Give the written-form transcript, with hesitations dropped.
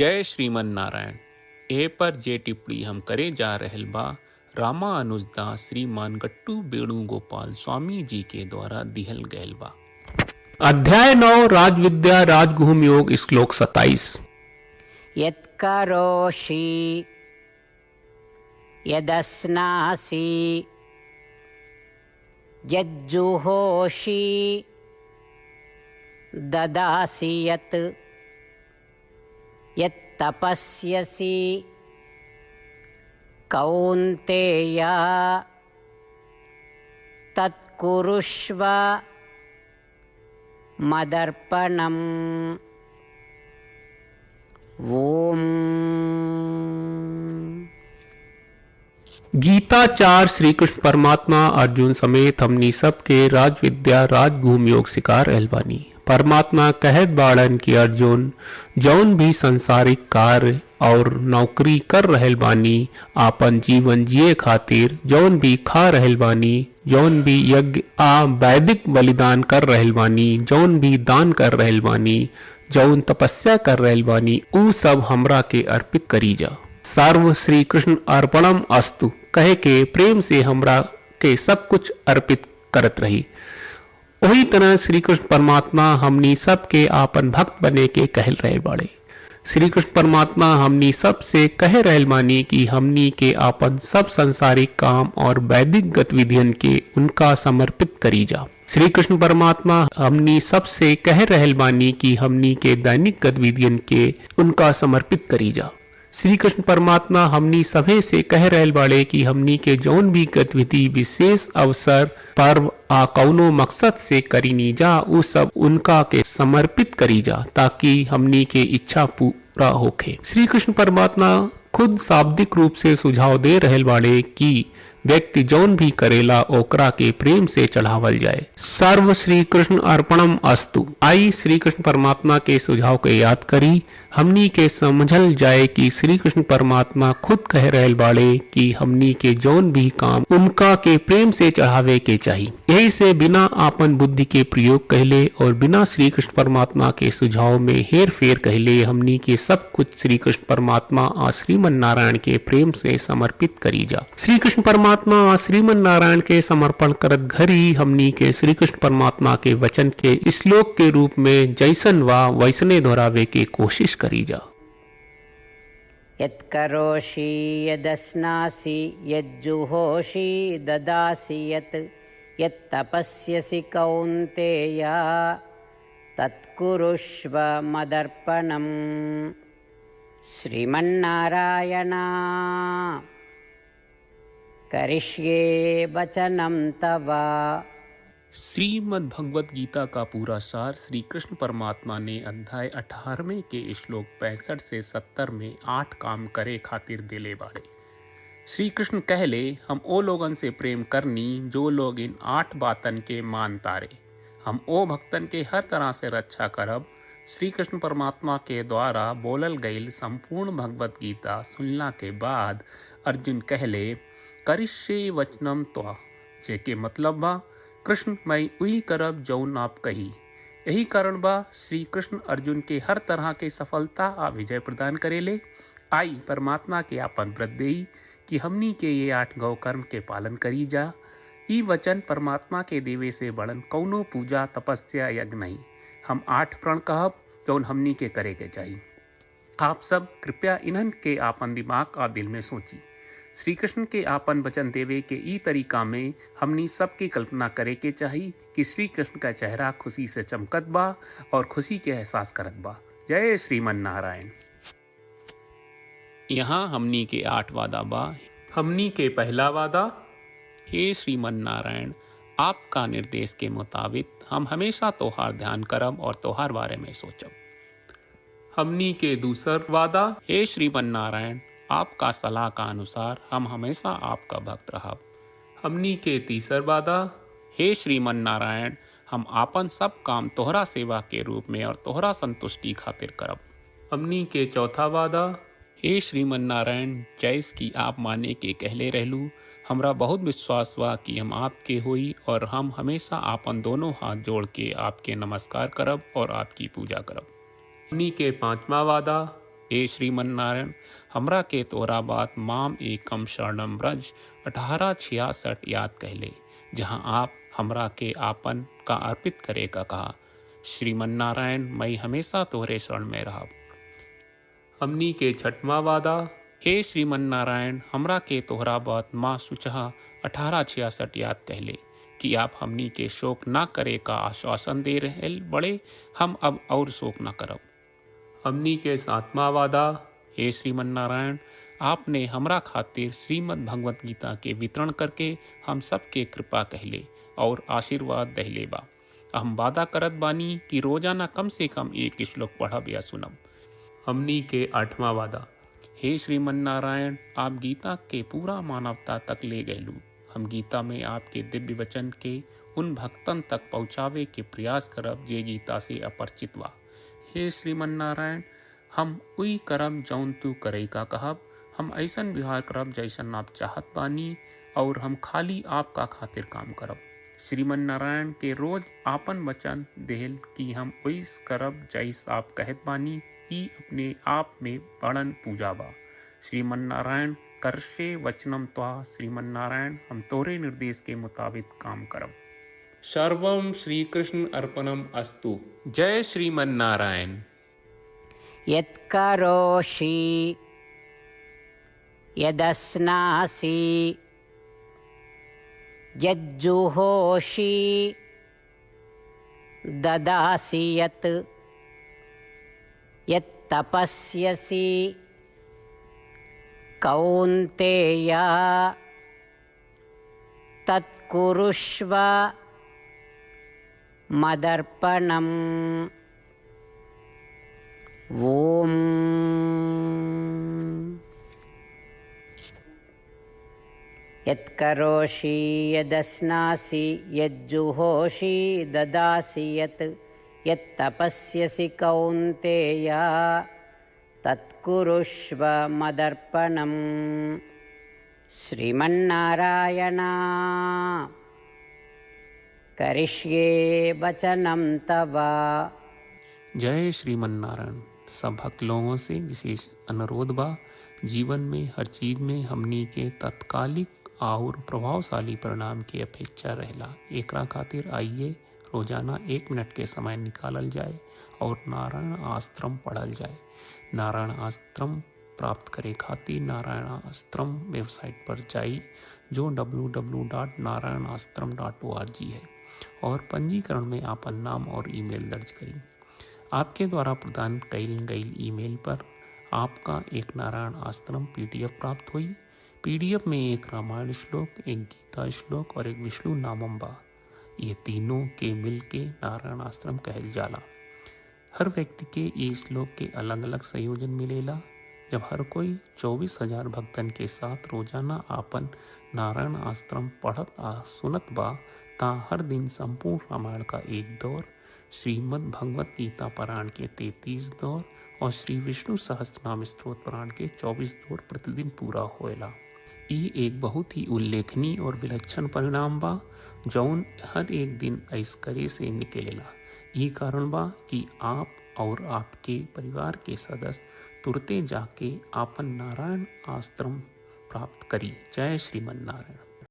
जय श्रीमन नारायण। ए पर जे टिप्पणी हम करे जा रहल बा रामा अनुजदास श्रीमान गट्टू वेणुगोपाल स्वामी जी के द्वारा दिहल गयल बा। अध्याय 9 राजविद्या राजगुहम योग श्लोक 27। यत्करोषि यदस्नासि यज्जुहोषि ददासि यत् यत्तपस्यसि कौन्तेय तत्कुरुष्व मदर्पणम्। ओम। गीताचार श्री कृष्ण परमात्मा अर्जुन समेत हमनी सबके राजविद्या राजगुहम योग सिकार रहलबानी। परमात्मा कहत बाड़न की अर्जुन जौन भी संसारिक कार्य और नौकरी कर रहल बानी, आपन जीवन जिए खातिर जौन भी खा रहल बानी, जौन भी यज्ञ आ वैदिक बलिदान कर रहल बानी, जौन भी दान कर रहल बानी, जौन तपस्या कर रहल बानी, ऊ सब हमरा के अर्पित करी जा। सर्व श्री कृष्ण अर्पणम अस्तु कहे के प्रेम से हमरा के सब कुछ अर्पित करत रही। वही तरह श्री कृष्ण परमात्मा हमनी सब के आपन भक्त बने के कहल रहे बाड़े। श्री कृष्ण परमात्मा हमनी सब से कह रहल मानी कि हमनी के आपन सब संसारिक काम और वैदिक गतिविधियन के उनका समर्पित करी जा। श्री कृष्ण परमात्मा हमनी सब से कह रहल मानी कि हमनी के दैनिक गतिविधियन के उनका समर्पित करी जा। श्री कृष्ण परमात्मा हमनी सभे से कह रहल बाड़े कि हमनी के जौन भी गतिविधि विशेष अवसर पर्व आ कौनो मकसद से करीनी जा, उ सब उनका के समर्पित करी जा ताकि हमनी के इच्छा पूरा होखे। श्री कृष्ण परमात्मा खुद शाब्दिक रूप से सुझाव दे रहल बाड़े कि व्यक्ति जौन भी करेला ओकरा के प्रेम से चढ़ावल जाए। सर्व श्री कृष्ण अर्पणम अस्तु। आई श्री कृष्ण परमात्मा के सुझाव के याद करी हमनी के समझल जाए कि श्री कृष्ण परमात्मा खुद कह रहल बाड़े कि हमनी के जौन भी काम उनका के प्रेम से चढ़ावे के चाहिए। यही से बिना आपन बुद्धि के प्रयोग कहले और बिना श्री कृष्ण परमात्मा के सुझाव में हेर फेर कहले हमनी के सब कुछ श्री कृष्ण परमात्मा और श्रीमन नारायण के प्रेम से समर्पित करी जा। श्री कृष्ण परमात्मा और श्रीमन नारायण के समर्पण करत घरी हमनी के श्री कृष्ण परमात्मा के वचन के श्लोक के रूप में जैसन वा वैसने दोहरावे के कोशिश करी जा। यत्करोषि यदस्नासि यज्जुहोषि ददासि यत् यत्तपस्यसि कौन्तेय तत्कुरुष्व मदर्पणम्। श्रीमन्नारायण करिष्ये वचनं तव। श्रीमद् भगवत गीता का पूरा सार श्री कृष्ण परमात्मा ने अध्याय 18वें के श्लोक 65 से 70 में 8 काम करे खातिर देले बाड़े। श्री कृष्ण कहले हम ओ लोगन से प्रेम करनी जो लोग इन 8 बातन के मान तारे। हम ओ भक्तन के हर तरह से रक्षा करब। श्री कृष्ण परमात्मा के द्वारा बोलल गईल संपूर्ण भगवत गीता सुनला के बाद अर्जुन कहले करिष्ये वचनम त्वा, जेके मतलब बा कृष्ण मैं उही करब जौन आप कही। यही कारण बा श्री कृष्ण अर्जुन के हर तरह के सफलता आ विजय प्रदान करेले। आई परमात्मा के आपन व्रत देई कि हमनी के ये 8 गौ कर्म के पालन करी जा। ई वचन परमात्मा के देवे से बड़न कौनो पूजा तपस्या यज्ञ नहीं। हम 8 प्रण कहब जौन हमनी के करे के चाहिए। आप सब कृपया इन्हन के आपन दिमाग और दिल में सोची। श्री कृष्ण के आपन वचन देवे के ई तरीका में हमनी सबकी कल्पना करे के चाहिए कि श्री कृष्ण का चेहरा खुशी से चमकत बा और खुशी के एहसास करत बा। जय श्रीमन नारायण। यहाँ हमनी के 8 वादा बा। हमनी के पहला वादा, हे श्रीमन नारायण आपका निर्देश के मुताबिक हम हमेशा तोहार ध्यान करब और तोहार बारे में सोचब। हमनी के दूसर वादा, हे श्रीमन नारायण आपका सलाह का अनुसार हम हमेशा आपका भक्त रहब। हमनी के तीसर वादा, हे श्रीमन नारायण हम आपन सब काम तोहरा सेवा के रूप में और तोहरा संतुष्टि खातिर करब। हमनी के चौथा वादा, हे श्रीमन नारायण जैस की आप माने के कहले रहलू, हमरा बहुत विश्वास बा कि हम आपके होई और हम हमेशा आपन दोनों हाथ जोड़ के आपके नमस्कार करब और आपकी पूजा करब। हमनी के 5वां वादा, हे श्रीमन नारायण, हमरा के तोरा बात माम एकम शरणम ब्रज 1866 याद कहले, जहाँ आप हमरा के आपन का अर्पित करे का कहा। श्रीमन नारायण, मैं हमेशा तोरे शरण में रहा। हमनी के छठवां वादा। हे श्रीमन नारायण, हमरा के तोहरा बात माँ सुचहा 1866 याद कहले कि आप हमनी के शोक ना करे का आश्वासन दे रहे बड़े, हम अब और शोक ना करब। हमनी के सातवां वादा। हे श्रीमन नारायण, आपने हमरा खातिर श्रीमद् भगवत गीता के वितरण करके हम सबके कृपा कहले और आशीर्वाद दहले बा। हम वादा करत बानी कि रोजाना कम से कम एक श्लोक पढ़ब या सुनब। हमनी के आठवां वादा। हे श्रीमन नारायण, आप गीता के पूरा मानवता तक ले गयलू। हम गीता में आपके दिव्य वचन के उन भक्तन तक पहुँचावे के प्रयास करब जे गीता से अपरिचित बा। हे श्रीमन नारायण, हम उई करब जौन तू करे का कहब। हम ऐसन व्यवहार करब जैसन आप चाहत बानी और हम खाली आपका खातिर काम करब। श्रीमन नारायण के रोज आपन वचन देहल कि हम उइस करब जैस आप कहत बानी, ई अपने आप में बड़न पूजा बा। श्रीमन नारायण, करशे वचनम त्वा। श्रीमन नारायण, हम तोरे निर्देश के मुताबिक काम करब। सर्वम श्री कृष्ण अर्पणम अस्तु। जय श्रीमन नारायण। यत्करोषि यदस्नासि यज्जुहोषि ददासि यत् यत्तपस्यसि कौन्तेय तत्कुरुष्व मदर्पणम्। ओम। यत्करोषि यदस्नासि यज्जुहोषि ददासि यत् यत्तपस्यसि कौन्तेय तत्कुरुष्व मदर्पणम्। श्रीमन्नारायण, करिष्ये वचनं तव। जय श्रीमन नारायण। सब भक्त लोगों से विशेष अनुरोध बा, जीवन में हर चीज में हमनी के तत्कालिक और प्रभावशाली परिणाम की अपेक्षा रहेला। एकरा खातिर आइए रोजाना 1 मिनट के समय निकालल जाए और नारायण आश्रम पढ़ल जाए। नारायण आश्रम प्राप्त करे खातिर नारायण आश्रम वेबसाइट पर जाई, जो www.narayanashram.org है, और पंजीकरण में आपन नाम और ईमेल दर्ज करी। आपके द्वारा प्रदान कईल गई ईमेल पर आपका एक नारायण आश्रम PDF प्राप्त हुई। PDF में एक रामायण श्लोक, एक गीता श्लोक और एक विष्णु नामम बा। ये तीनों के मिल के नारायण आश्रम कहल जाला। हर व्यक्ति के ये श्लोक के अलग अलग संयोजन मिलेला। जब हर कोई 24,000 भक्तन के साथ रोजाना आपन नारायण आश्रम पढ़त आ सुनत बा, ता हर दिन संपूर्ण रामायण का 1 दौर, श्रीमद् भगवत गीता पारायण के 33 दौर और श्री विष्णु सहस्त्रनाम स्तोत्र पारायण के 24 दौर प्रतिदिन पूरा होएला। ई एक बहुत ही उल्लेखनीय और विलक्षण परिणाम बा, जौन हर एक दिन ऐस करे से निकलेला। ई कारण बा कि आप और आपके परिवार के सदस्य तुरते जाके आपन नारायण आश्रम प्राप्त करी। जय श्रीमन नारायण।